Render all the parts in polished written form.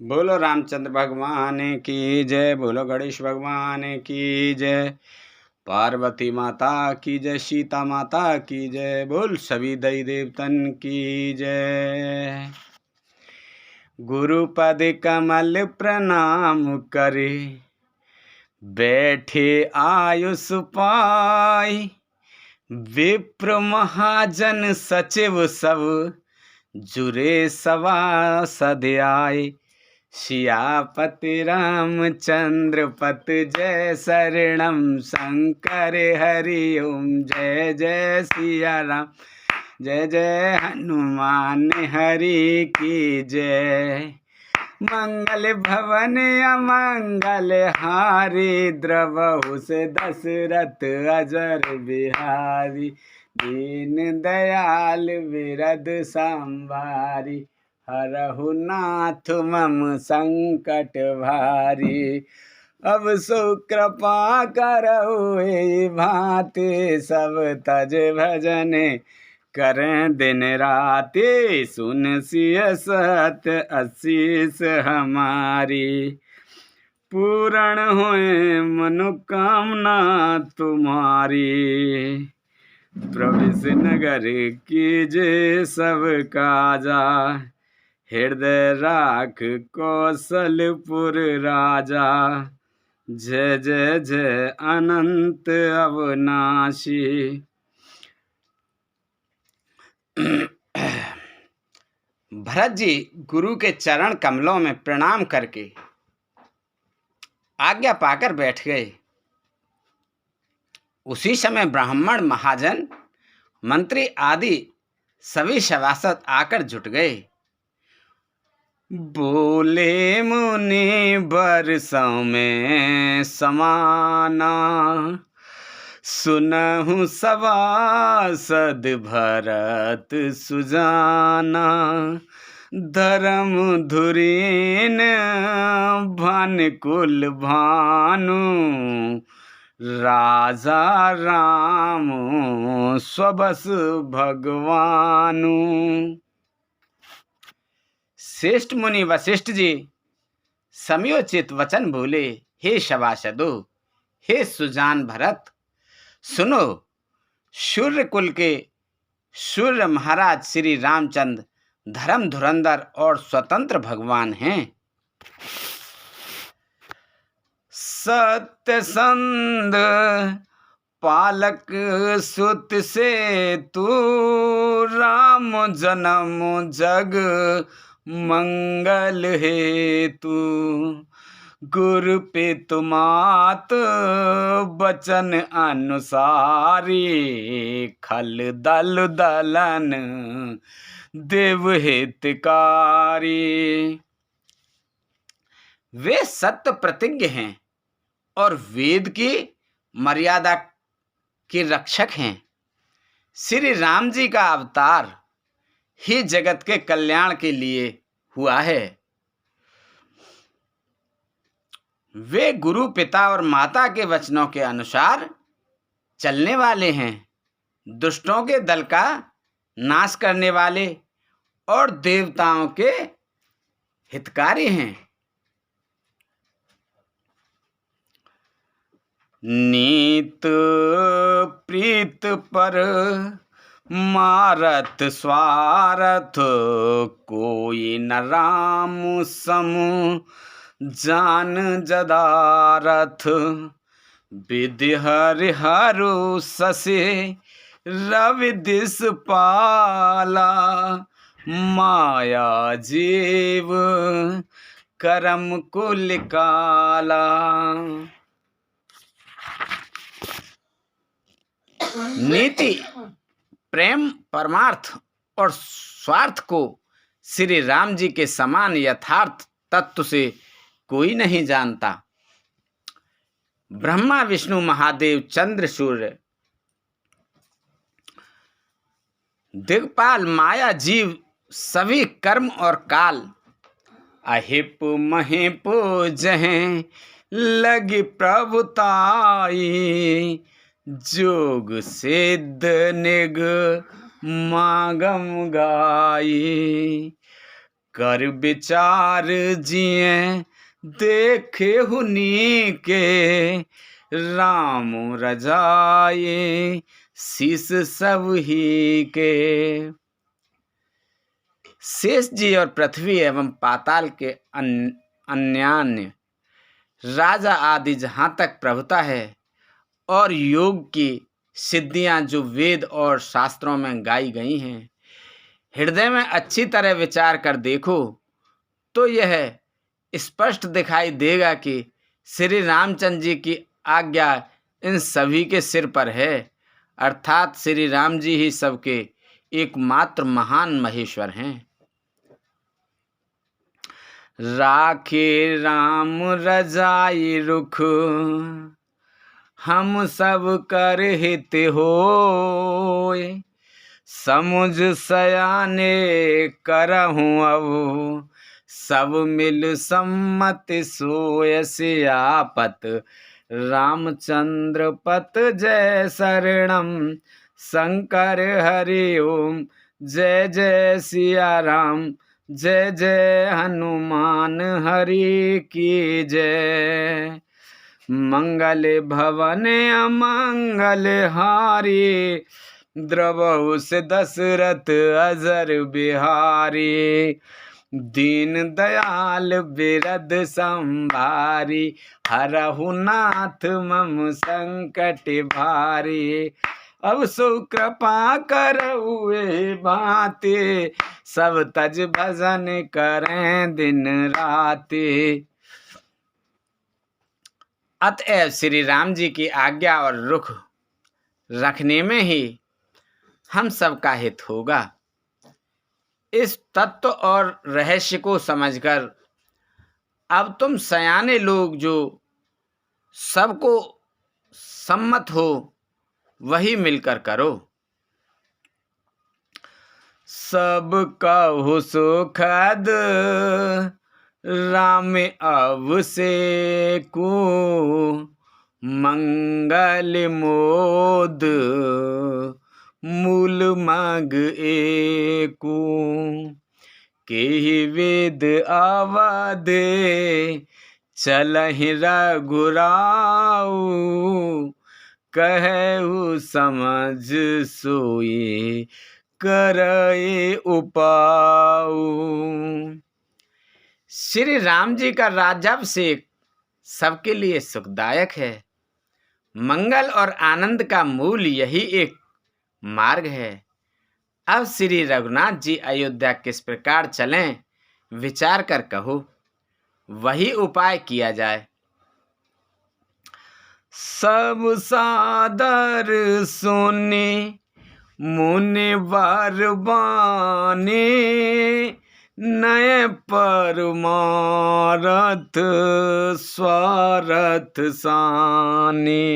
बोलो रामचंद्र भगवान की जय। बोलो गणेश भगवान की जय। पार्वती माता की जय। सीता माता की जय। बोल सभी देवी देवतन की जय। गुरुपद कमल प्रणाम करे, बैठे आयुष पाई। विप्र महाजन सचिव सब, जुरे सभासद आए। सियापति रामचंद्र पत जय शरणम, शंकर हरि ओम जय जय सिया राम। जय जय हनुमान हरि की जय। मंगल भवन अमंगल हारी, द्रवहु से दशरथ अजर बिहारी। दीन दयाल विरद संभारी, हरहु नाथ मम संकट भारी। अब सो कृपा करहु एहि भांति, सब तज भजन करें दिन राति। सुन सिय सत असीस हमारी, पूर्ण होए मनोकामना तुम्हारी। प्रवेश नगर कीजे सब काजा, हृदय राख कौशलपुर राजा। जय जय जय अनंत अविनाशी। भरत जी गुरु के चरण कमलों में प्रणाम करके आज्ञा पाकर बैठ गए। उसी समय ब्राह्मण, महाजन, मंत्री आदि सभी सभासद आकर जुट गए। बोले मुनि बरसों में समाना, सुनहु सभासद भरत सुजाना। धर्म धुरीन भानुकुल भानु, राजा राम स्वबस भगवानु। श्रेष्ठ मुनि वशिष्ठ जी समयोचित वचन बोले। हे सभासदों, हे सुजान भरत, सुनो। सूर्य कुल के सूर्य महाराज श्री रामचंद्र धर्म धुरंधर और स्वतंत्र भगवान हैं। सत्यसंध पालक सुत से तू, राम जन्म जग मंगल हेतु। गुरु पितु मात बचन अनुसारी, खल दल दलन देव हितकारी। वे सत्य प्रतिज्ञ हैं और वेद की मर्यादा के रक्षक हैं। श्री राम जी का अवतार ही जगत के कल्याण के लिए हुआ है। वे गुरु, पिता और माता के वचनों के अनुसार चलने वाले हैं। दुष्टों के दल का नाश करने वाले और देवताओं के हितकारी हैं। नीत प्रीत पर मारत स्वार्थ, कोई न राम सम जान जदारथ। विधि हरिहरु ससे रवि दिस पाला, माया जीव करम कुल काला। नीति, प्रेम, परमार्थ और स्वार्थ को श्री राम जी के समान यथार्थ तत्व से कोई नहीं जानता। ब्रह्मा, विष्णु, महादेव, चंद्र, सूर्य, दिक्पाल, माया, जीव, सभी कर्म और काल अहिप महिप जहें लगी प्रभुताई। जोग सिद्ध निग मागम गाई, कर विचार जिए देखे हुनी के, राम रजाए शीस सब ही के। शेष जी और पृथ्वी एवं पाताल के अन्यान्य राजा आदि जहाँ तक प्रभुता है और योग की सिद्धियां जो वेद और शास्त्रों में गाई गई हैं, हृदय में अच्छी तरह विचार कर देखो तो यह स्पष्ट दिखाई देगा कि श्री रामचंद्र जी की आज्ञा इन सभी के सिर पर है, अर्थात श्री राम जी ही सबके एकमात्र महान महेश्वर हैं। राखे राम रजाई रुख, हम सब कर हित होय, समुझ सयाने करहूँ अब, सब मिल सम्मति सोय सियापत, रामचंद्र पत जय शरणम, शंकर हरि ओम, जय जय सिया राम, जय जय हनुमान हरि की जय। मंगल भवन अमंगल हारी, द्रवहु से दशरथ अजर बिहारी, दीन दयाल बिरद संभारी, हरहु नाथ मम संकट भारी, अब सो कृपा करहुए भांति, सब तज भजन करें दिन राति। अतएव श्री राम जी की आज्ञा और रुख रखने में ही हम सबका हित होगा। इस तत्व और रहस्य को समझकर अब तुम सयाने लोग जो सबको सम्मत हो वही मिलकर करो। सब कहु सुखद राम अवसेकु, मंगल मोद मूल मग एकु, केहि वेद अवधे चलहि रघुराऊ, कहु समझ सोई करे उपाऊ। श्री राम जी का राज्याभिषेक सबके लिए सुखदायक है। मंगल और आनंद का मूल यही एक मार्ग है। अब श्री रघुनाथ जी अयोध्या किस प्रकार चलें विचार कर कहो, वही उपाय किया जाए। सब सादर सुने मुनि वर बानी, नय परमारथ स्वारथ सानी,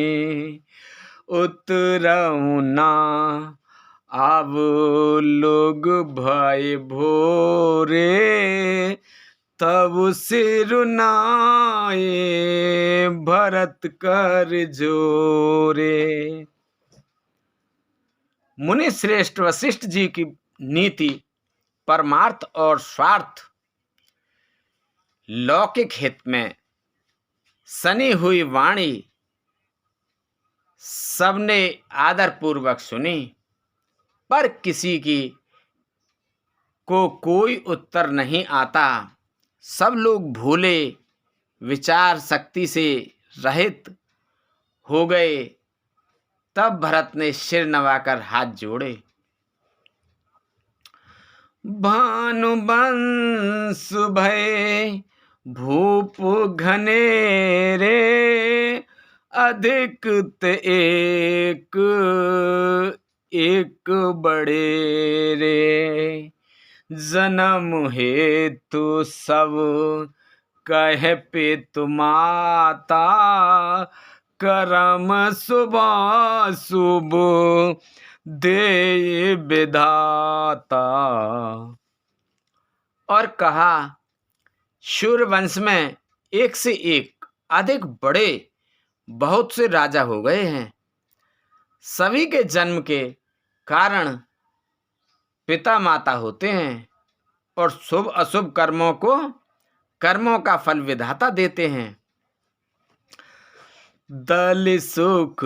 उतरऊ ना आव लोग भय भोरे, तब सिर नाये भरत कर जोरे। मुनि श्रेष्ठ वशिष्ठ जी की नीति परमार्थ और स्वार्थ लौकिक हित में सनी हुई वाणी सबने आदर पूर्वक सुनी, पर किसी की को कोई उत्तर नहीं आता। सब लोग भूले विचार शक्ति से रहित हो गए। तब भरत ने सिर नवाकर हाथ जोड़े। भानुवंश भय भूप घनेरे, अधिक एक एक बड़े रे, जन्म हेतु सब कह पितु माता, करम शुभ दे विधाता। और कहा, शूर वंश में एक से एक अधिक बड़े बहुत से राजा हो गए हैं। सभी के जन्म के कारण पिता माता होते हैं। और शुभ अशुभ कर्मों का फल विधाता देते हैं। दल सुख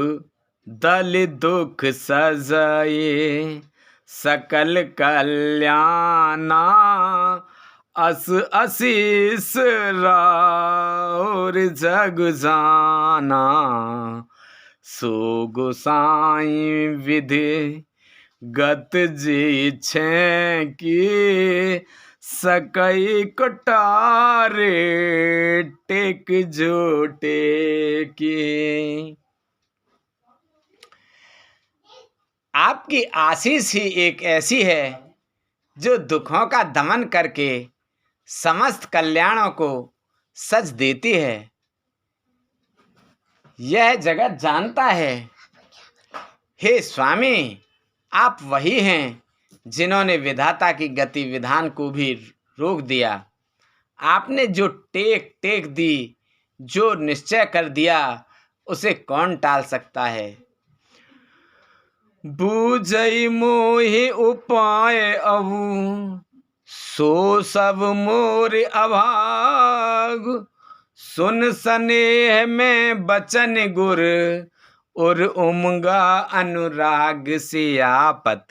दल दुख सजाए सकल कल्याणा अस आशीष राउर जग जाना सो गोसाई विधि गत जी छे की सकई कटारे टेक जोटे की। आपकी आशीष ही एक ऐसी है जो दुखों का दमन करके समस्त कल्याणों को सच देती है। यह जगत जानता है। हे स्वामी, आप वही हैं जिन्होंने विधाता की गति विधान को भी रोक दिया। आपने जो टेक दी, जो निश्चय कर दिया, उसे कौन टाल सकता है। बूझई मोहि उपाय अबू सो सब मोर अभाग सुन स्नेह में बचन गुर और उमगा अनुराग सियापत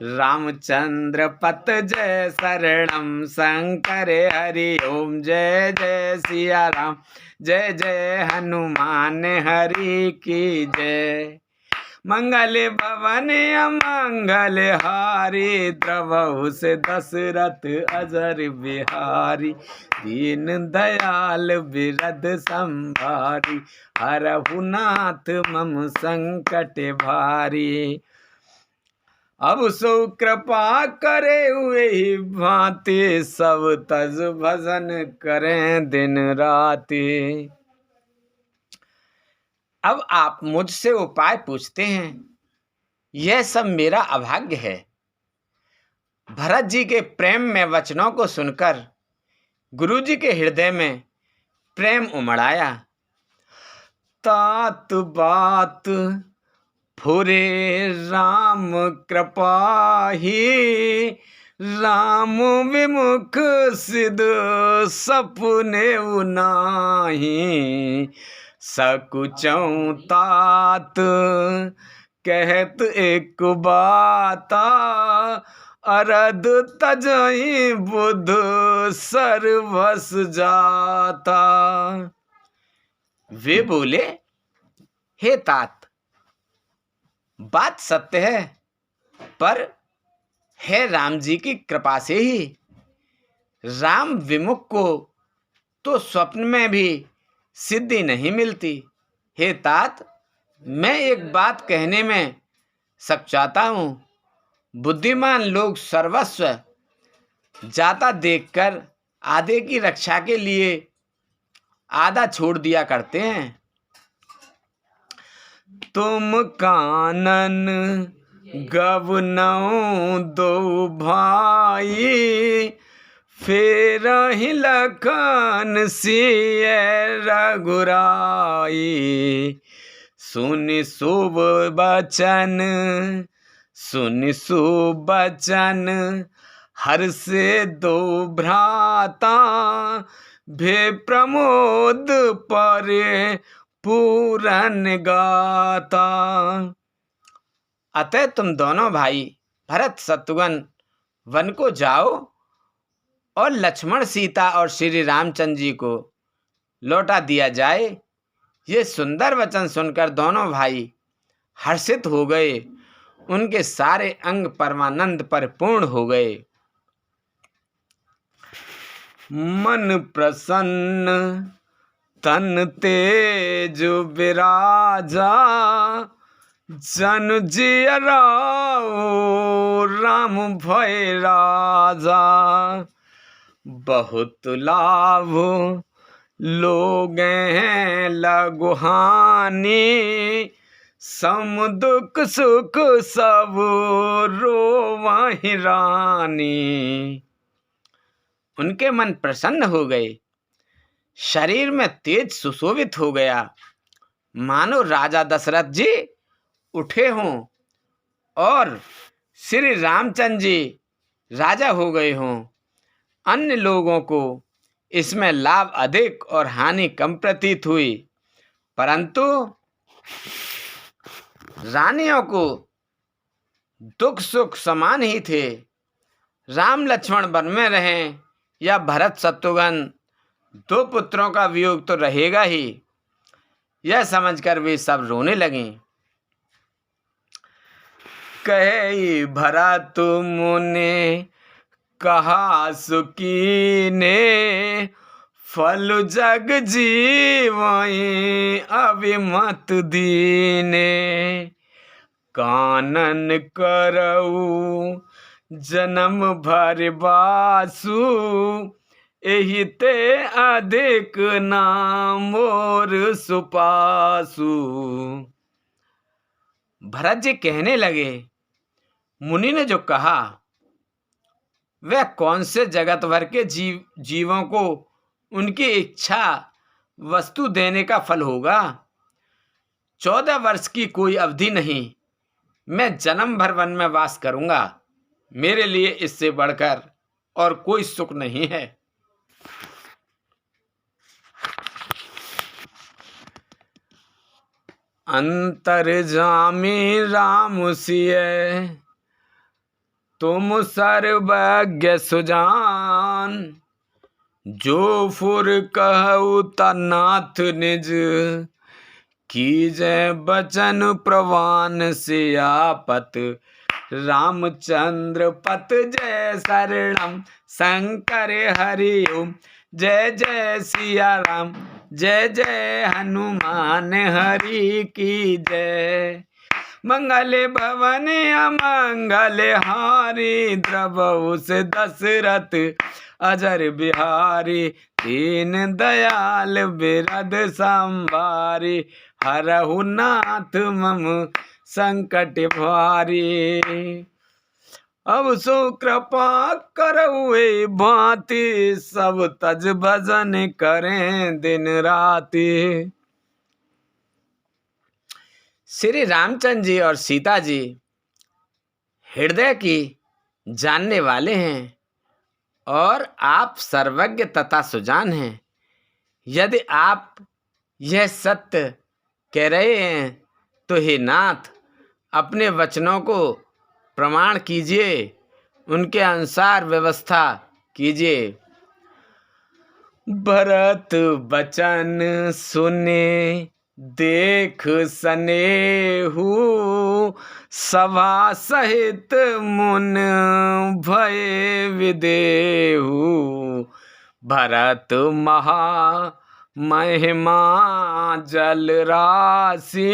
रामचंद्र पत जय शरणम शंकर हरि ओम जय जय सिया राम जय जय हनुमान हरि की जय। मंगल भवन अमंगल हारी द्रवहु से दशरथ अजर बिहारी दीन दयाल बिरद संभारी हरहु नाथ मम संकट भारी। अब सो कृपा करे हुए ही भांति सब तज भजन करें दिन राति। अब आप मुझसे उपाय पूछते हैं, यह सब मेरा अभाग्य है। भरत जी के प्रेम में वचनों को सुनकर गुरु जी के हृदय में प्रेम उमड़ आया। तात बात फुरे राम कृपाही राम विमुख सिद्ध सपने उनाही सकुचौं तात कहत एक बाता अरद तजहि बुध सर्वस जाता। वे बोले, हे तात, बात सत्य है, पर है राम जी की कृपा से ही। राम विमुख को तो स्वप्न में भी सिद्धि नहीं मिलती। हे तात, मैं एक बात कहने में सकचाता हूँ। बुद्धिमान लोग सर्वस्व जाता देखकर आधे की रक्षा के लिए आधा छोड़ दिया करते हैं। तुम कानन गवनौ दो भाई फिर ही लखन सिय रघुराई सुन शुभ बचन हर से दो भ्राता भे प्रमोद परे पूरन गाता। अतः तुम दोनों भाई भरत शत्रुघ्न वन को जाओ और लक्ष्मण सीता और श्री रामचंद्र जी को लौटा दिया जाए। ये सुंदर वचन सुनकर दोनों भाई हर्षित हो गए। उनके सारे अंग परमानंद पर पूर्ण हो गए। मन प्रसन्न तन तेज विराजा जन जियराओ राम भय राजा बहुत लाभ लोग हैं लघुहानी सम दुख सुख सब रोवहि रानी। उनके मन प्रसन्न हो गए, शरीर में तेज सुशोभित हो गया, मानो राजा दशरथ जी उठे हों और श्री रामचंद्र जी राजा हो गए हों। अन्य लोगों को इसमें लाभ अधिक और हानि कम प्रतीत हुई, परंतु रानियों को दुख सुख समान ही थे। राम लक्ष्मण वन में रहें या भरत शत्रुघ्न, दो पुत्रों का वियोग तो रहेगा ही। यह समझकर वे सब रोने लगीं। कहे भरत मुनि कहा सुकी ने, फल जग जीवई अभिमत दीने। कानन करऊ जन्म भर बासु, एहि ते अधिक नाम मोर सुपासु। भरत जी कहने लगे, मुनि ने जो कहा वह कौन से जगत भर के जीवों को उनकी इच्छा वस्तु देने का फल होगा। 14 वर्ष की कोई अवधि नहीं, मैं जन्म भर वन में वास करूंगा। मेरे लिए इससे बढ़कर और कोई सुख नहीं है। अंतर्जामी राम सिय तुम सर्वज्ञ सुजान, जो फुर कहु तनाथ निज, कीजे बचन प्रवान सियापत। रामचंद्र पत जय शरणम, शंकर हरि ओम। जय जय सिया राम, जय जय हनुमान हरि की जय। मंगल भवन अमंगल हारी, द्रवहु से दशरथ अजर बिहारी। दीन दयाल बिरद संभारी, हरहु नाथ मम संकट भारी। अब सो कृपा करहुए भांति, सब तज भजन करें दिन राति। श्री रामचंद्र जी और सीता जी हृदय की जानने वाले हैं और आप सर्वज्ञ तथा सुजान हैं। यदि आप यह सत्य कह रहे हैं तो हे नाथ, अपने वचनों को प्रमाण कीजिए, उनके अनुसार व्यवस्था कीजिए। भरत बचन सुने देख सनेहु, सभा सहित मुन भय विदेहु। भरत महा महिमा जल राशि,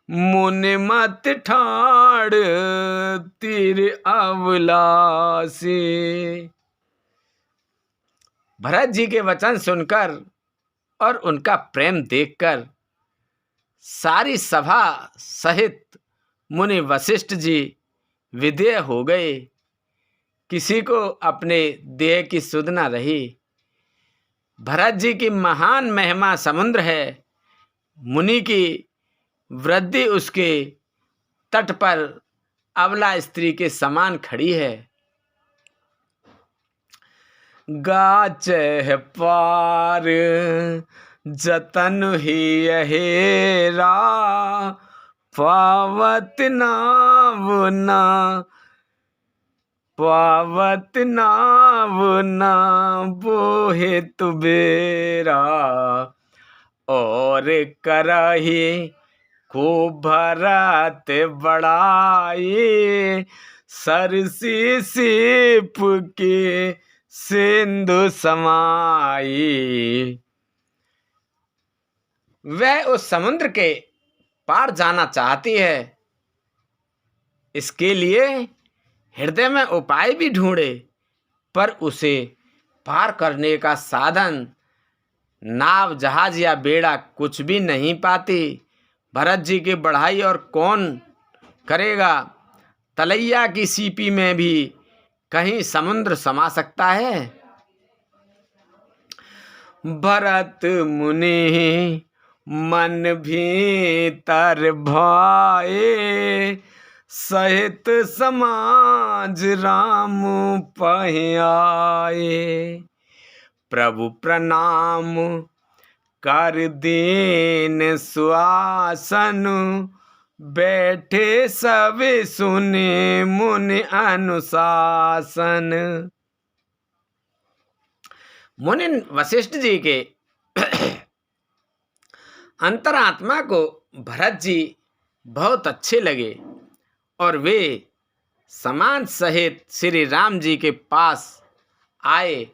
मुनि मत ठाड़ तीर अवलासी। भरत जी के वचन सुनकर और उनका प्रेम देखकर सारी सभा सहित मुनि वशिष्ठ जी विदेह हो गए। किसी को अपने देह की सुध न रही। भरत जी की महान महिमा समुद्र है, मुनि की वृद्धि उसके तट पर अबला स्त्री के समान खड़ी है। गाचे पार जतन ही हेरा, पावत नावना बोहे तुबेरा। और करही को भरत बड़ाई, सरसी सीप के सिंधु समाई। वह उस समुद्र के पार जाना चाहती है, इसके लिए हृदय में उपाय भी ढूंढे, पर उसे पार करने का साधन नाव जहाज या बेड़ा कुछ भी नहीं पाती। भरत जी की बढ़ाई और कौन करेगा। तलैया की सीपी में भी कहीं समुद्र समा सकता है। भरत मुनि मन भीतर भाए, सहित समाज राम पहि आए। प्रभु प्रणाम कर दीन सुआसन, बैठे सब सुने मुनि अनुशासन। मुनि वशिष्ठ जी के अंतरात्मा को भरत जी बहुत अच्छे लगे और वे समाज सहित श्री राम जी के पास आए।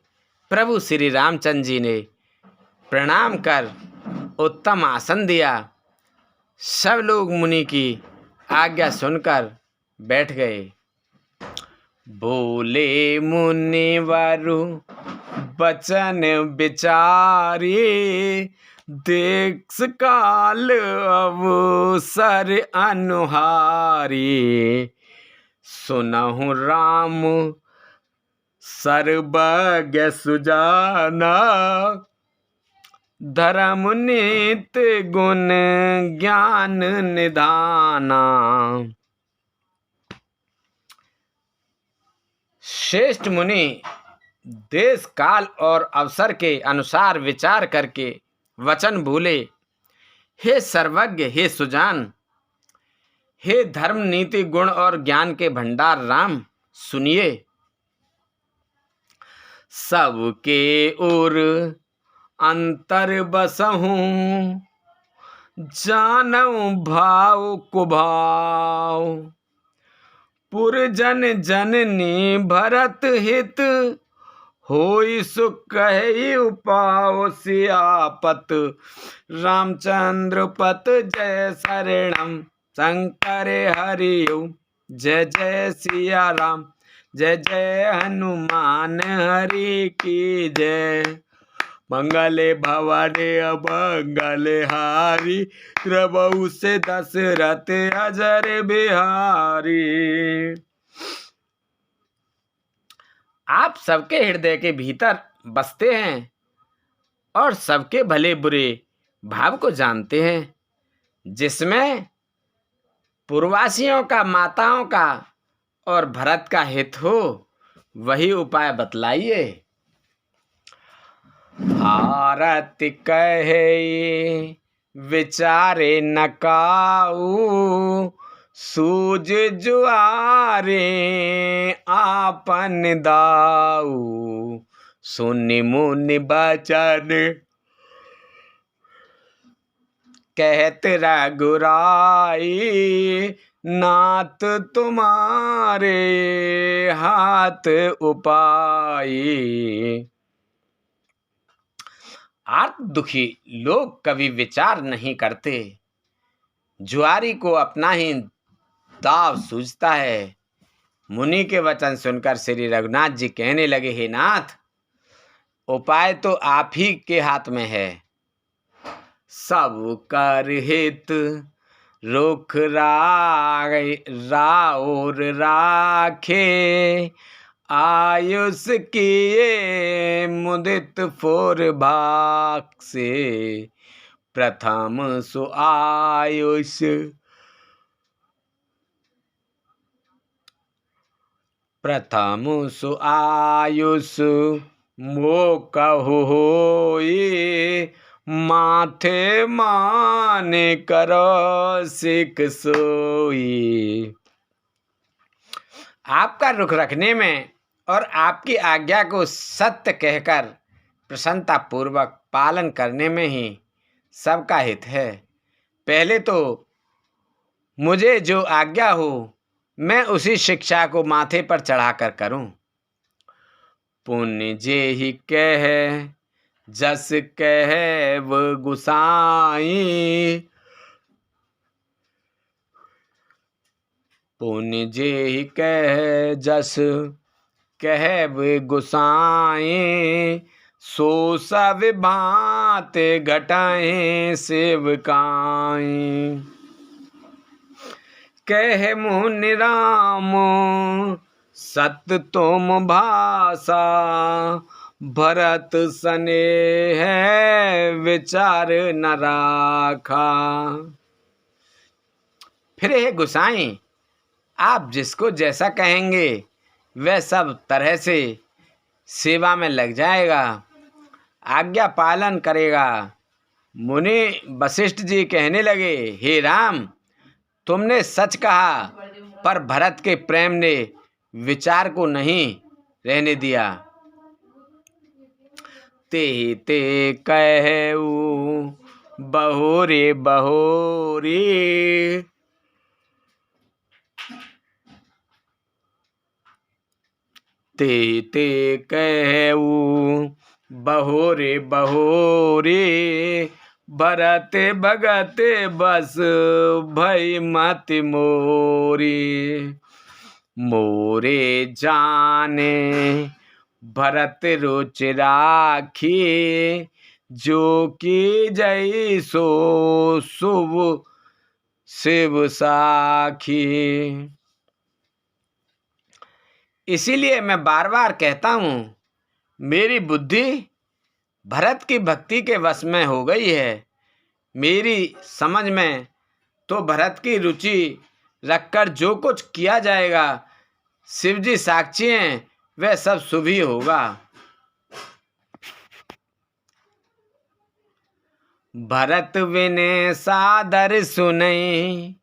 प्रभु श्री रामचंद्र जी ने प्रणाम कर उत्तम आसन दिया। सब लोग मुनि की आज्ञा सुनकर बैठ गए। बोले मुनिवरु बचन विचारी, देश काल अवसर अनुहारी। सुनहु राम सर्वज्ञ सुजाना, धर्म नीति गुण ज्ञान निधाना। श्रेष्ठ मुनि देश काल और अवसर के अनुसार विचार करके वचन बोले। हे सर्वज्ञ, हे सुजान, हे धर्म नीति गुण और ज्ञान के भंडार राम, सुनिए। सबके ओर अंतर बसहूं, जानऊ भाव कुभाव। पुरजन जननी भरत हित, होई सुख कहि उपाव। सियापत रामचंद्र पत जय शरणम, शंकर हरिओ जय जय सिया राम। जय जय हनुमान हरि की जय। मंगले भवने अमंगले हारी, प्रभु से दशरथ अजर बिहारी। आप सबके हृदय के भीतर बसते हैं और सबके भले बुरे भाव को जानते हैं। जिसमें पूर्ववासियों का, माताओं का और भरत का हित हो, वही उपाय बतलाइए। भारत कहे विचारे न काऊ, सूझ जुआरे आपन दाऊ। सुनि मुनि बचन कहत रघुराई, नाथ तुम्हारे हाथ उपाई। आर्त दुखी लोग कभी विचार नहीं करते। जुआरी को अपना ही दाव सूझता है। मुनि के वचन सुनकर श्री रघुनाथ जी कहने लगे, हे नाथ, उपाय तो आप ही के हाथ में है। सब कर हित रुख राउर राखे, आयुष किए मुदित फोर भाग से। प्रथम सु आयुष मो कहु होई, माथे माने करो सिख सोई। आपका रुख रखने में और आपकी आज्ञा को सत्य कहकर प्रसन्नता पूर्वक पालन करने में ही सबका हित है। पहले तो मुझे जो आज्ञा हो, मैं उसी शिक्षा को माथे पर चढ़ाकर करूं। पुण्य जे ही कह जस कह वो गुसाई, पुण्य जे ही कह जस कह वो गुसाई। सो सब भांति घटाएं सेवकाई। कह मुनि राम सत्य तुम भाषा, भरत स्नेह विचार न राखा। फिर हे गुसाई, आप जिसको जैसा कहेंगे वह सब तरह से सेवा में लग जाएगा, आज्ञा पालन करेगा। मुनि वशिष्ठ जी कहने लगे, हे राम, तुमने सच कहा, पर भरत के प्रेम ने विचार को नहीं रहने दिया। ते ते कहऊ बहोरे बहोरे, ते ते कहऊ बहोरे बहोरे, भरत भगत बस भई मत मोरी। मोरे जाने भरत रुच राखी, जो की जय सो शुभ शिव साखी। इसीलिए मैं बार बार कहता हूँ, मेरी बुद्धि भरत की भक्ति के वश में हो गई है। मेरी समझ में तो भरत की रुचि रखकर जो कुछ किया जाएगा, शिवजी साक्षी हैं, वह सब शुभ ही होगा। भरत विने सादर सुनई,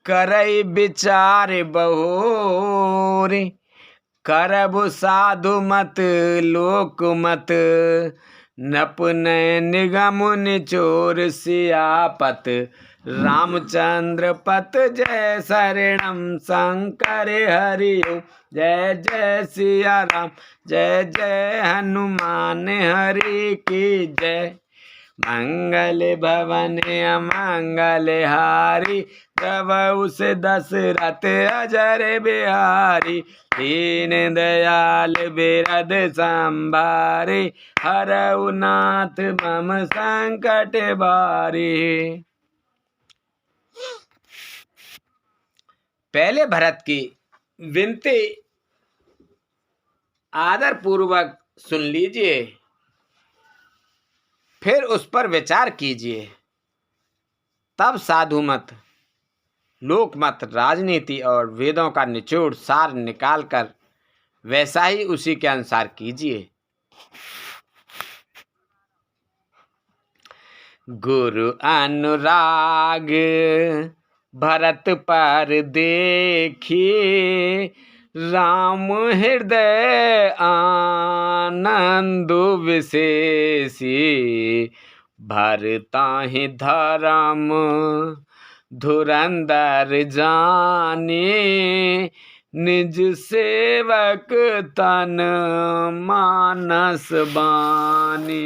करई विचार बहोरी। करब साधु मत लोक मत, नपने निगम निचोर सियापत। रामचंद्र पत जय शरणम शंकर हरि ओम। जय जय सिया राम, जय जय हनुमान हरि की जय। मंगल भवन अमंगल हारी, प्रभु से दशरथ अजर बिहारी। दीन दयाल बिरद संभारे, हरऊ नाथ मम संकट बारी। पहले भरत की विनती आदर पूर्वक सुन लीजिए, फिर उस पर विचार कीजिए। तब साधु मत, लोक मत, राजनीति और वेदों का निचोड़ सार निकालकर वैसा ही उसी के अनुसार कीजिए। गुरु अनुराग भरत पर देखिए, राम हृदय आनंद विशेषी। भरताहि धर्म धुरंधर जाने, निज सेवक तन मानस बाने।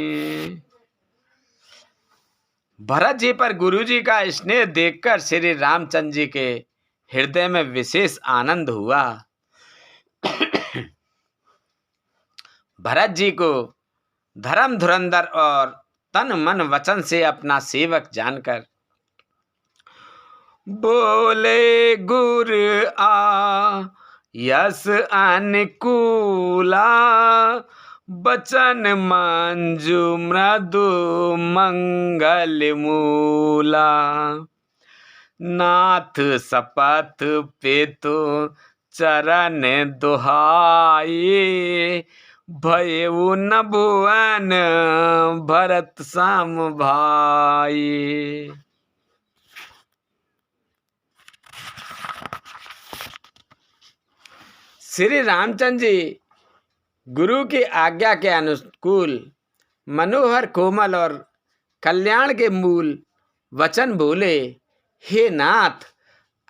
भरत जी पर गुरु जी का स्नेह देखकर श्री रामचंद्र जी के हृदय में विशेष आनंद हुआ। भरत जी को धर्म धुरंधर और तन मन वचन से अपना सेवक जानकर बोले, गुर आ यस अनुकूला। बचन मंजू मृदु मंगल मूला। नाथ शपथ पेतो चरण दुहाई। भयउ न भुवन भरत सम भाई। श्री रामचंद्र जी गुरु की आज्ञा के अनुकूल मनोहर, कोमल और कल्याण के मूल वचन बोले, हे नाथ,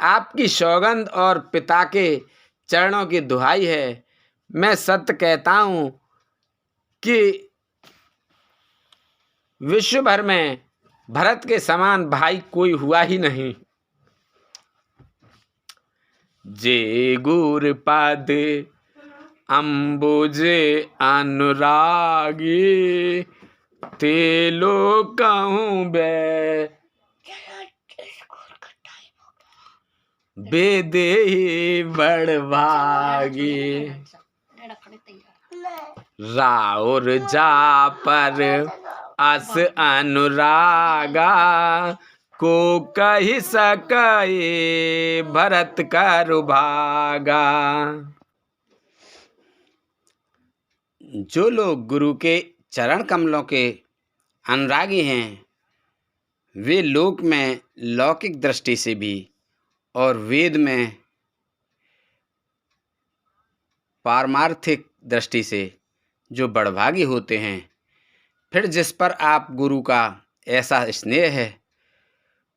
आपकी सौगंध और पिता के चरणों की दुहाई है, मैं सत्य कहता हूँ कि विश्व भर में भरत के समान भाई कोई हुआ ही नहीं। जे गुर पद अम्बुज अनुरागी। ते लोग कहूँ बेदेही बड़भागी। राउर जा पर अस अनुरागा। को कही सकाए भरत का रुभागा। जो लोग गुरु के चरण कमलों के अनुरागी हैं वे लोक में लौकिक दृष्टि से भी और वेद में पारमार्थिक दृष्टि से जो बड़भागी होते हैं। फिर जिस पर आप गुरु का ऐसा स्नेह है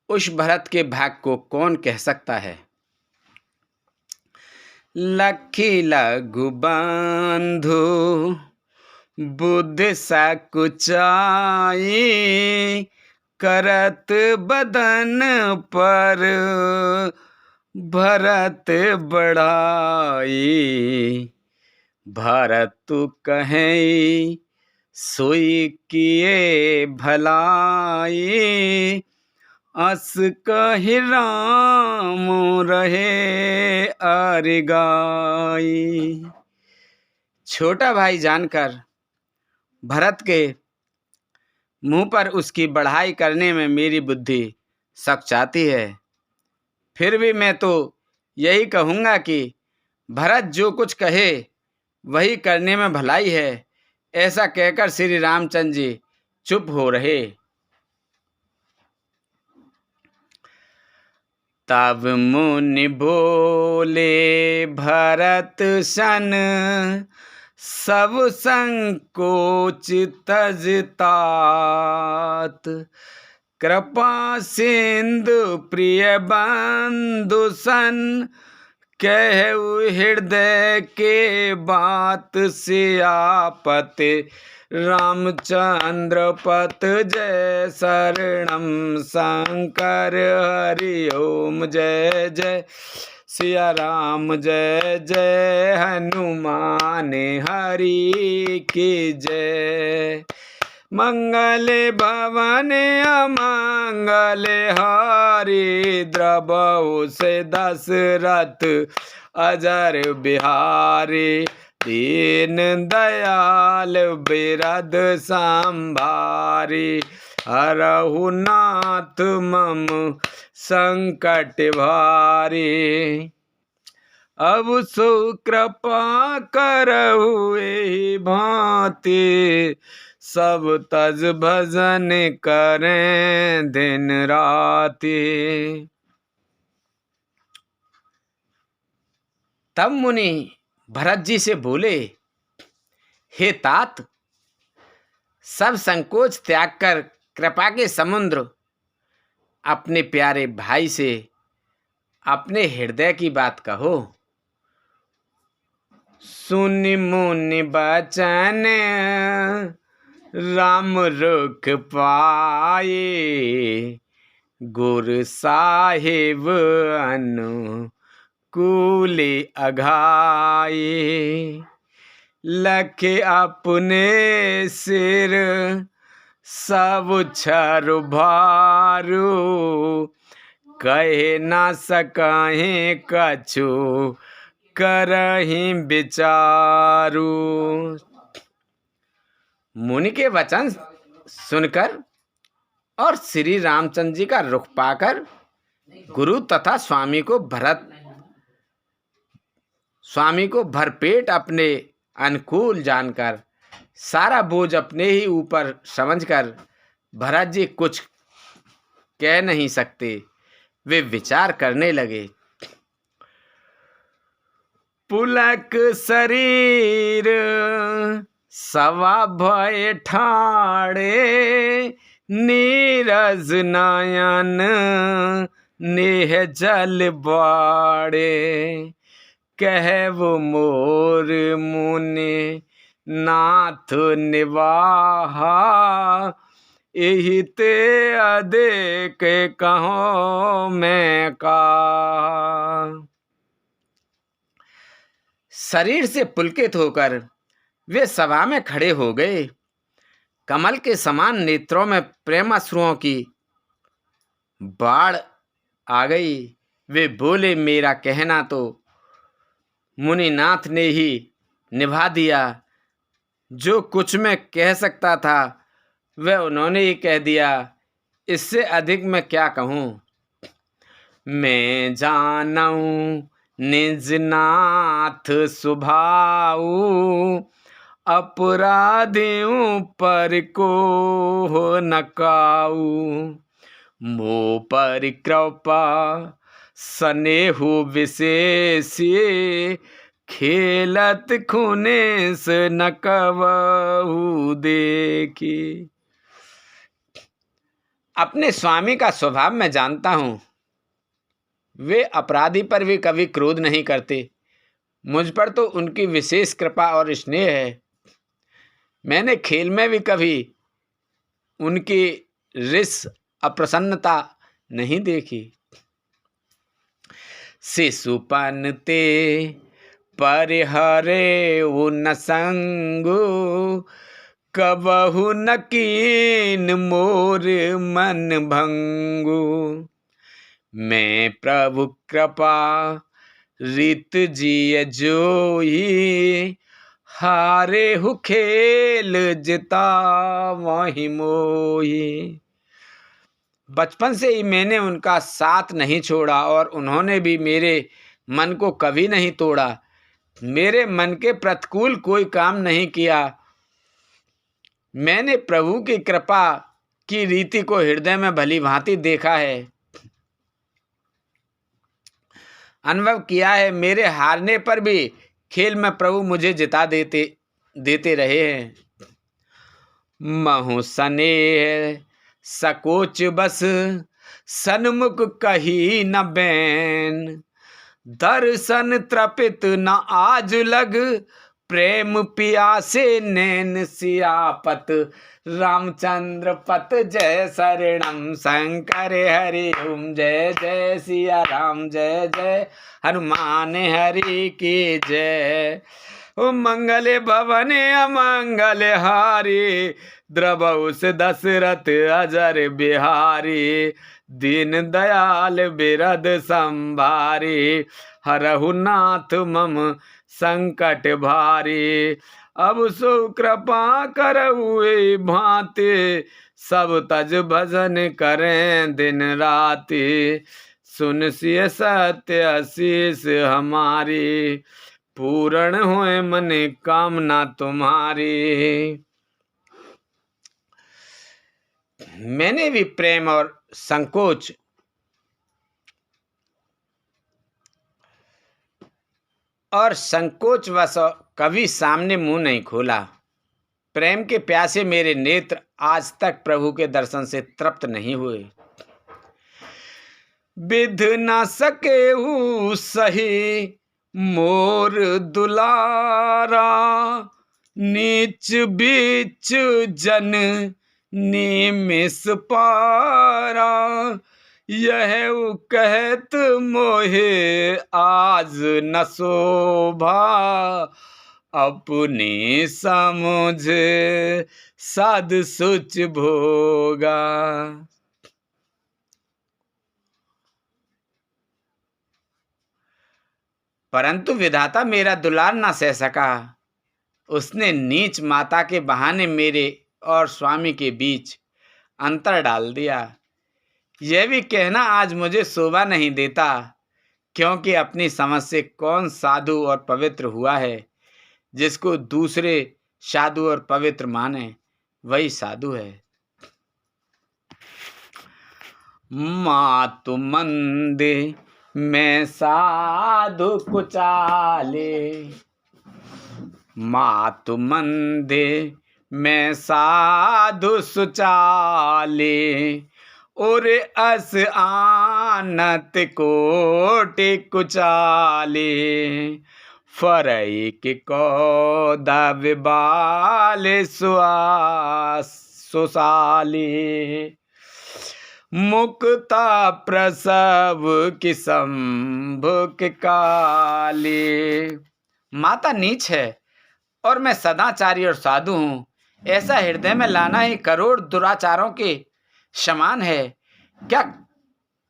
उस भरत के भाग को कौन कह सकता है। लखी लघु बंधु बुद्ध सकुचाई करत बदन पर भरत बढ़ाई। भरत कहे सोई किए भलाई अस कहि राम रहे अरिगाई। छोटा भाई जानकर भरत के मुंह पर उसकी बढ़ाई करने में मेरी बुद्धि सकचाती है। फिर भी मैं तो यही कहूँगा कि भरत जो कुछ कहे वही करने में भलाई है। ऐसा कहकर श्री रामचंद्र जी चुप हो रहे। तब मुनि बोले भरत सन सब संकोच तजतात। कृपा सिंधु प्रिय बंधु सन कहु हृदय के बात सियापत। रामचंद्र पत जय शरणम शंकर हरि ओम जय जय सिया राम जय जय हनुमान हरि की जय। मंगल भवन अमंगल हारी द्रवहु से दशरथ अजर बिहारी। दीन दयाल बिरद संभारी हरहु नाथ मम संकट भारी। अब सो कृपा करहु एहि भांति सब तज भजन करें दिन राति। तब मुनि भरत जी से बोले, हे तात, सब संकोच त्याग कर कृपा के समुद्र अपने प्यारे भाई से अपने हृदय की बात कहो। सुनि मुनि बचन राम रुख पाए गुरु साहिब अनुकूल अघाए। लखे अपने सिर सब छर भारू कहे ना सकाहे कछु करही विचारू। मुनि के वचन सुनकर और श्री रामचंद्र जी का रुख पाकर गुरु तथा स्वामी को भरपेट अपने अनुकूल जानकर सारा बोझ अपने ही ऊपर समझकर भरत जी कुछ कह नहीं सकते। वे विचार करने लगे। पुलक शरीर सवा भय ठाड़े नीरज नयन नेह जल बाड़े। कहु मोर मुनि नाथ निवाहा एहि ते अदेक कहो मैं का। शरीर से पुलकित होकर वे सभा में खड़े हो गए। कमल के समान नेत्रों में प्रेमाश्रुओं की बाढ़ आ गई। वे बोले, मेरा कहना तो मुनिनाथ ने ही निभा दिया। जो कुछ मैं कह सकता था वह उन्होंने ही कह दिया। इससे अधिक मैं क्या कहूँ। मैं जानऊं निज नाथ सुभाऊ, अपराधियों पर को हो न काऊ। मोह पर कृपा स्नेहु विशेषी, खेलत खुनेस न कबहु देखी। अपने स्वामी का स्वभाव मैं जानता हूँ। वे अपराधी पर भी कभी क्रोध नहीं करते। मुझ पर तो उनकी विशेष कृपा और स्नेह है। मैंने खेल में भी कभी उनकी रिस अप्रसन्नता नहीं देखी। शिशुपन ते परिहरे उन संगु, कबहु न कीन मोर मन भंगु। मैं प्रभु कृपा रीत जिय जोई, हारे हु खेल जिता वही मोही। बचपन से ही मैंने उनका साथ नहीं छोड़ा और उन्होंने भी मेरे मन को कभी नहीं तोड़ा। मेरे मन के प्रतिकूल कोई काम नहीं किया। मैंने प्रभु की कृपा की रीति को हृदय में भली भांति देखा है, अनुभव किया है। मेरे हारने पर भी खेल में प्रभु मुझे जिता देते रहे हैं। महु स्नेह सकोच बस, सन्मुख कही न बैन। दर्शन तृपित न आज लग, प्रेम पियासे नैन सियापत। रामचंद्र पत जय शरणम शंकर हरि ओम। जय जय सिया राम, जय जय हनुमान हरि की जय। ओ मंगल भवन अमंगल हारी, द्रवउस दशरथ अजर बिहारी। दीन दयाल बिरद संभारी, हरहु नाथ मम संकट भारी। अब सो कृपा करहुए भांति, सब तज भजन करें दिन राति। सुन सिय सत्य आशीष हमारी, पूर्ण होए मन कामना तुम्हारी। मैंने भी प्रेम और संकोच वश कभी सामने मुंह नहीं खोला। प्रेम के प्यासे मेरे नेत्र आज तक प्रभु के दर्शन से तृप्त नहीं हुए। विध न सकेहु सही मोर दुलारा, नीच बीच जन निमिष पारा। यह कहत मोहे आज न शोभा, अपनी समझ साध सुच भोगा। परंतु विधाता मेरा दुलार न सह सका। उसने नीच माता के बहाने मेरे और स्वामी के बीच अंतर डाल दिया। यह भी कहना आज मुझे शोभा नहीं देता, क्योंकि अपनी समझ से कौन साधु और पवित्र हुआ है। जिसको दूसरे साधु और पवित्र माने वही साधु है। मातु मंदे मैं साधु कुचाले, मातु मंदे मैं साधु सुचाले। और अस आनत कोटि कुचाले, फरई के कौदा विबाल सुसाले। मुक्ता प्रसव की संभुक काले। माता नीच है और मैं सदाचारी और साधु हूँ, ऐसा हृदय में लाना ही करोड़ दुराचारों के समान है। क्या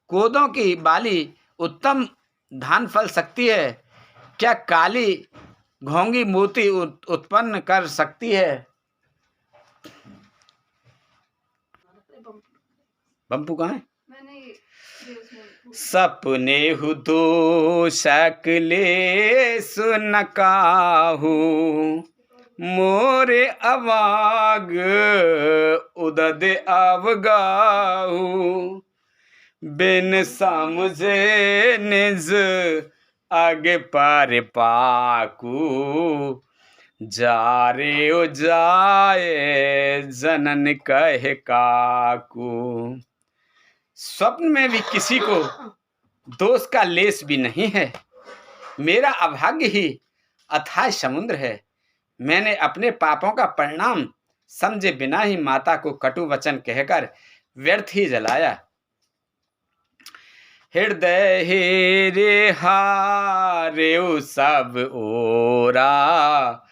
कोदों की बाली उत्तम धान फल सकती है? क्या काली घोंगी मोती उत्पन्न कर सकती है? बम्पू कहाँ है? सपने हु दो शकले सुन काहू, मोरे अवाग उदद अवगाहू, बिन समझे निज आगे पार पाकू, जा रे ओ जाए जनन कहे काकू। स्वप्न में भी किसी को दोष का लेश भी नहीं है। मेरा अभाग्य ही अथाह समुद्र है। मैंने अपने पापों का परिणाम समझे बिना ही माता को कटु वचन कहकर व्यर्थ ही जलाया। हृदय हेरे हारेउ सब ओरा,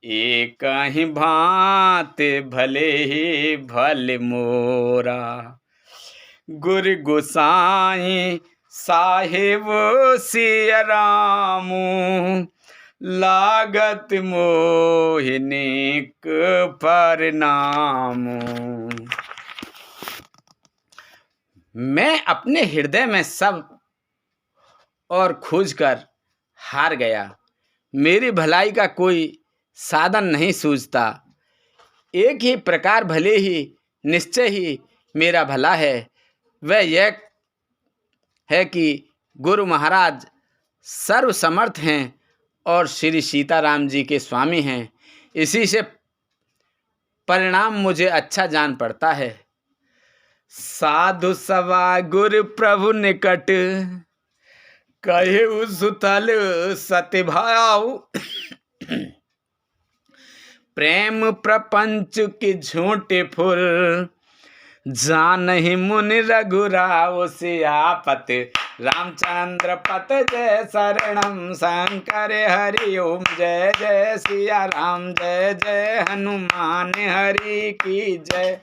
एक ही भांत भले ही भले मोरा। गुरु गोसाई साहेब सिया रामू, लागत मोहिनीक परिणामू। मैं अपने हृदय में सब और खोजकर हार गया। मेरी भलाई का कोई साधन नहीं सूझता। एक ही प्रकार भले ही निश्चय ही मेरा भला है, वह यह है कि गुरु महाराज सर्वसमर्थ हैं और श्री सीताराम जी के स्वामी हैं। इसी से परिणाम मुझे अच्छा जान पड़ता है। साधु सवा गुरु प्रभु निकट, कहे सुतल सत्य भाऊ, प्रेम प्रपंच की झूठे फुल, जानहि मुनि रघुराव सियापत, रामचंद्र पत जय शरणम शंकर हरि ओम। जय जय सिया राम, जय जय हनुमान हरि की जय।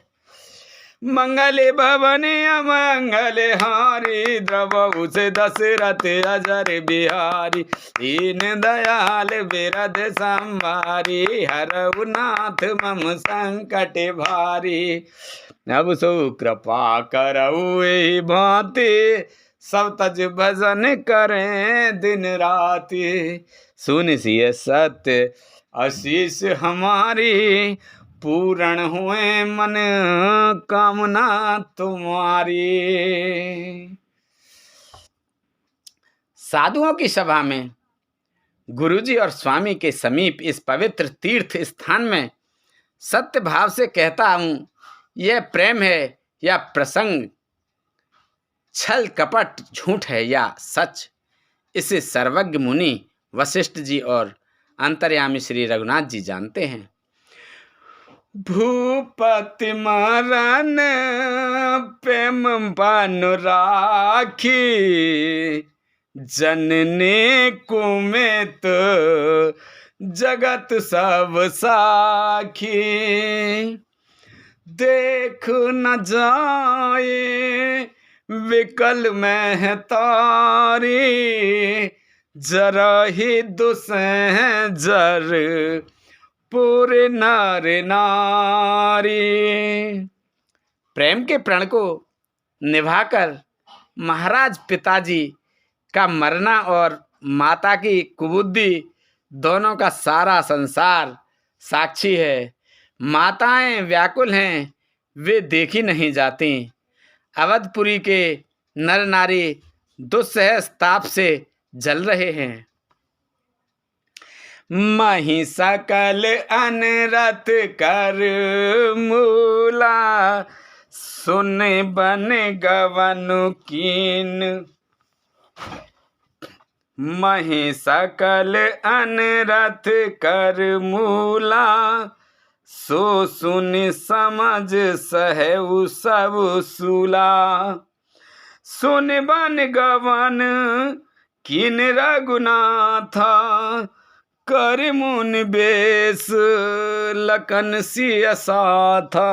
मंगल भवन अमंगल हारी, द्रवहु से दशरथ अजर बिहारी, दीन दयाल बिरध संभारी, हरहु नाथ मम संकट भारी। अब सो कृपा करऊ एहि भांति, सब तज भजन करें दिन राति। सुन सिय सत्य आशीष हमारी, पूर्ण हुए मन कामना तुम्हारी। साधुओं की सभा में गुरुजी और स्वामी के समीप इस पवित्र तीर्थ स्थान में सत्य भाव से कहता हूँ, यह प्रेम है या प्रसंग, छल कपट झूठ है या सच, इसे सर्वज्ञ मुनि वशिष्ठ जी और अंतर्यामी श्री रघुनाथ जी जानते हैं। भूपति मरण प्रेम बनु राखी, जननी कुमित जगत सब साखी। देख न जाए विकल में तारी, जरा ही दुसह जर पूरे नर नारी। प्रेम के प्रण को निभाकर महाराज पिताजी का मरना और माता की कुबुद्धि दोनों का सारा संसार साक्षी है। माताएं व्याकुल हैं, वे देखी नहीं जाती। अवधपुरी के नर नारी दुस्सह ताप से जल रहे हैं। मही सकल अनरत कर मूला, सुन बन गवन कीन। मही सकल अनरत कर मूला, सो सुन समझ सहु सब सूला। सुन बन गवन कीन रघुनाथा, कर मुन बेस लखन सिय साथा।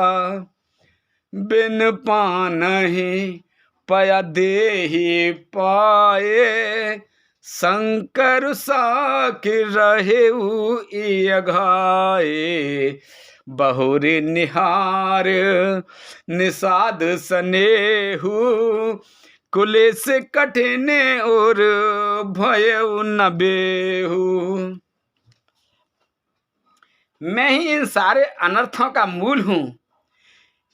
बिन पानहि पया देहि पाए, शंकर साखि रहेउ इय घाए। बहुरी निहार निषाद स्नेहु कुलेश कठिन और भयउ न बेहु। मैं ही इन सारे अनर्थों का मूल हूं,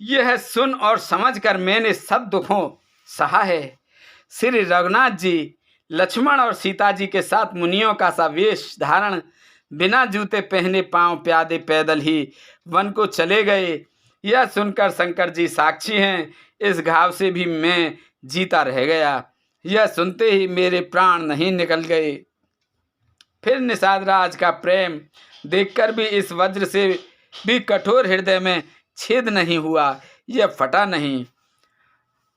यह सुन और समझकर मैंने सब दुखों सहा है। श्री रघुनाथ जी लक्ष्मण और सीता जी के साथ मुनियों का सा वेश धारण बिना जूते पहने पांव प्यादे पैदल ही वन को चले गए। यह सुनकर शंकर जी साक्षी हैं, इस घाव से भी मैं जीता रह गया। यह सुनते ही मेरे प्राण नहीं निकल गए। फिर निषाद राज का प्रेम देखकर भी इस वज्र से भी कठोर हृदय में छेद नहीं हुआ, यह फटा नहीं।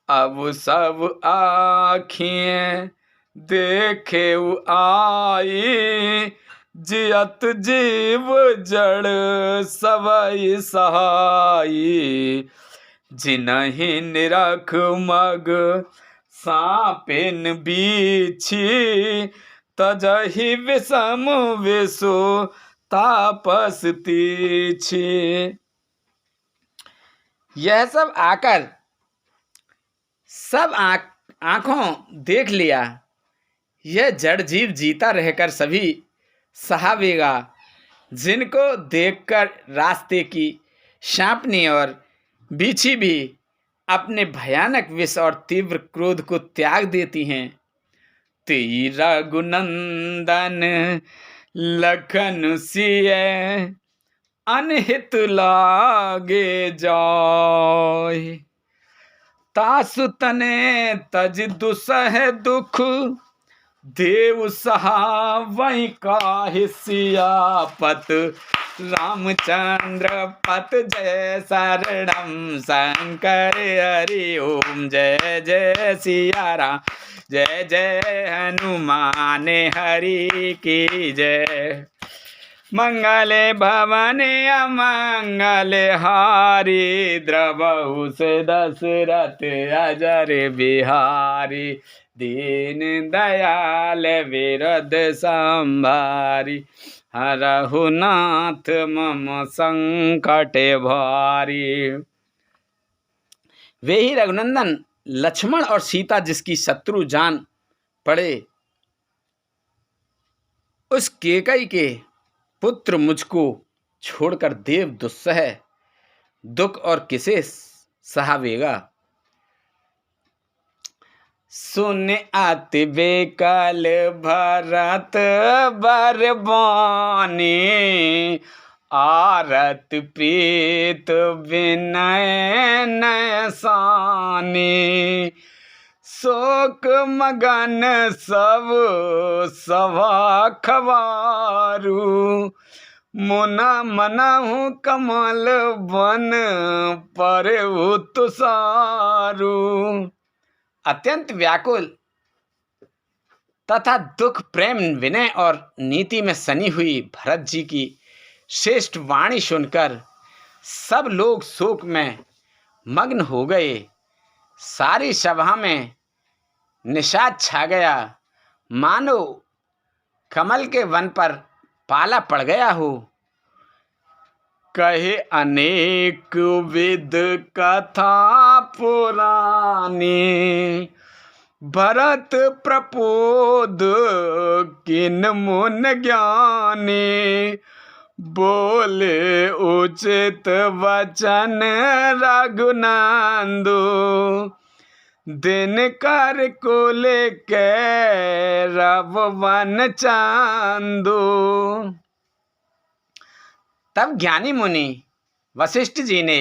अब सब आँखें देखे आई, जियत जीव जड़ सवई सहाई। जिनहि निरख मग सापिन बीछी, तजहि विषम विषो तापस तीछी। यह सब आकर सब आंखों देख लिया, यह जड़ जीव जीता रहकर सभी सहावेगा। जिनको देखकर रास्ते की शांपनी और बीछी भी अपने भयानक विष और तीव्र क्रोध को त्याग देती हैं। तेई रघुनंदन लखन सिय अनहित लागे जाय। तासु तने तज दुसह दुख, देव सहा वही काहि सियापत। रामचंद्र पत जय शरणम शंकर हरि ओम। जय जय सिया राम, जय जय हनुमान हरि की जय। मंगले भवने अमंगले हारी, द्रवहु से दशरथ अजर बिहारी। दीन दयाल विरद संभारी, हरहु नाथ मम संकट भारी। वे ही रघुनंदन लक्ष्मण और सीता जिसकी शत्रु जान पड़े, उस केकई के पुत्र मुझको छोड़कर देव दुस्सह दुख और किसे सहावेगा। सुन अति बेकल भरत बरबानी, आरत प्रीत विनय नयसानी। शोक मगन सब सभा खवारू, मुना मनहु कमल बन पर तुषारू। अत्यंत व्याकुल तथा दुख प्रेम विनय और नीति में सनी हुई भरत जी की श्रेष्ठ वाणी सुनकर सब लोग शोक में मग्न हो गए। सारी सभा में निषाद छा गया, मानो कमल के वन पर पाला पड़ गया हो। कहे अनेक विध कथा पुरानी, भरत प्रपोद किन मुन ज्ञानी। बोले उचित वचन रघुनंदु, दिन कर को लेके रव वन चांदू। तब ज्ञानी मुनि वशिष्ठ जी ने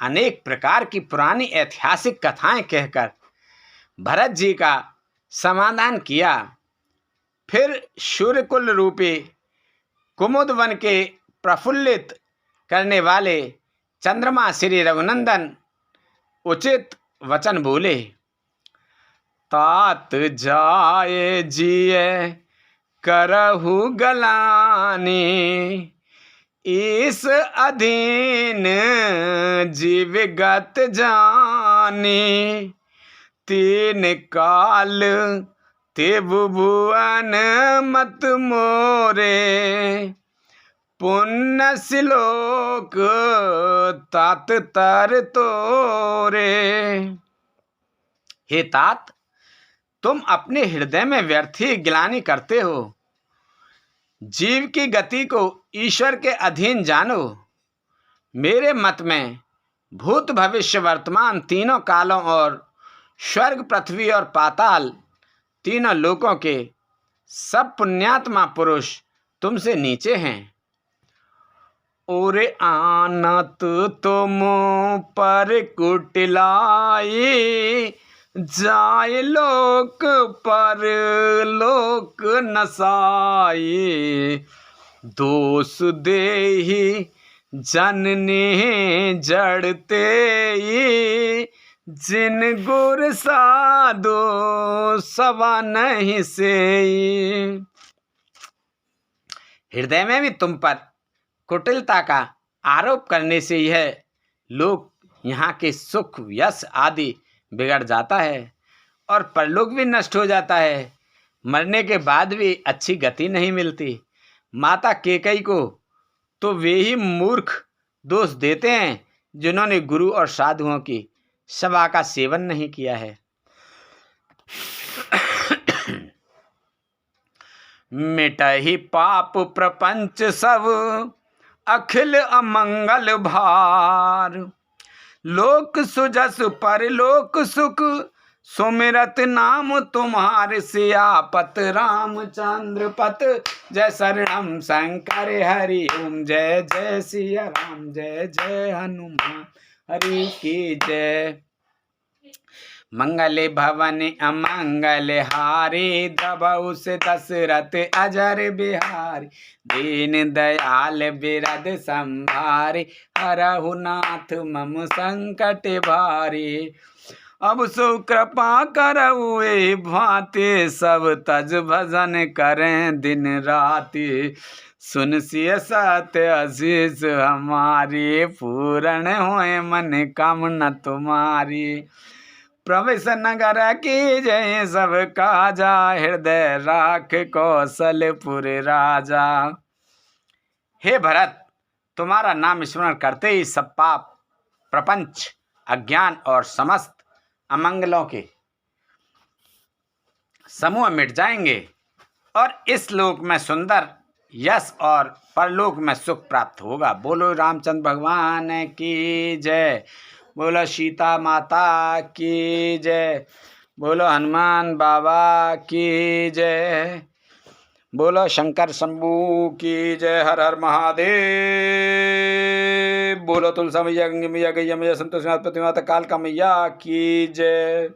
अनेक प्रकार की पुरानी ऐतिहासिक कथाएं कहकर भरत जी का समाधान किया। फिर सूर्यकुल रूपी कुमुद वन के प्रफुल्लित करने वाले चंद्रमा श्री रघुनंदन उचित वचन बोले। तात जाए जिये करहु गलानी, इस अधीन जीवगत जानी। तीन काल ते भुवन मत मोरे, पुण्य श्लोक तात तर तोरे। हे तात, तुम अपने हृदय में व्यर्थ ही ग्लानि करते हो। जीव की गति को ईश्वर के अधीन जानो। मेरे मत में भूत भविष्य वर्तमान तीनों कालों और स्वर्ग पृथ्वी और पाताल तीनों लोकों के सब पुण्यात्मा पुरुष तुमसे नीचे हैं। ओरे आनत तुम पर कुटिलाई, जाय लोक पर लोक नसाई। दोष देहि जननी जड़ते, जिन गुर साधो सवा नहीं से। हृदय में भी तुम पर कुटिलता का आरोप करने से यह लोक, यहाँ के सुख यश आदि बिगड़ जाता है और परलोक भी नष्ट हो जाता है। मरने के बाद भी अच्छी गति नहीं मिलती। माता कैकेयी को तो वे ही मूर्ख दोष देते हैं जिन्होंने गुरु और साधुओं की सभा का सेवन नहीं किया है। मिटहि पाप प्रपंच सब, अखिल अमंगल भार। लोक सुजस परलोक सुख, सुमिरत नाम तुम्हारे। सियापत रामचंद्र पत, जय शरणम शंकर हरि ओम। जय जय सिया राम, जय जय हनुमान हरि की जय। मंगल भवन अमंगल हारी, द्रवहु से दशरथ अजर बिहारी। दीन दयाल बिरद संभारी, हरहु नाथ मम संकट भारी। अब सो कृपा करऊ ए भांति, सब तज भजन करें दिन राति। सुन सिय सत्य आशीष हमारी, पूर्ण होए मन कामना तुम्हारी। प्रवेश नगर की जय सब काजा, हृदय राख कौशलपुर राजा। हे भरत, तुम्हारा नाम स्मरण करते ही सब पाप प्रपंच अज्ञान और समस्त अमंगलों के समूह मिट जाएंगे और इस लोक में सुंदर यश और परलोक में सुख प्राप्त होगा। बोलो रामचंद्र भगवान की जय, बोलो सीता माता की जय, बोलो हनुमान बाबा की जय, बोलो शंकर शंभू की जय। हर हर महादेव। बोलो तुलसा मैया, गंगे मैया, गैया मैया, संतोषी माता, प्रतिमाता, काल का मैया की जय।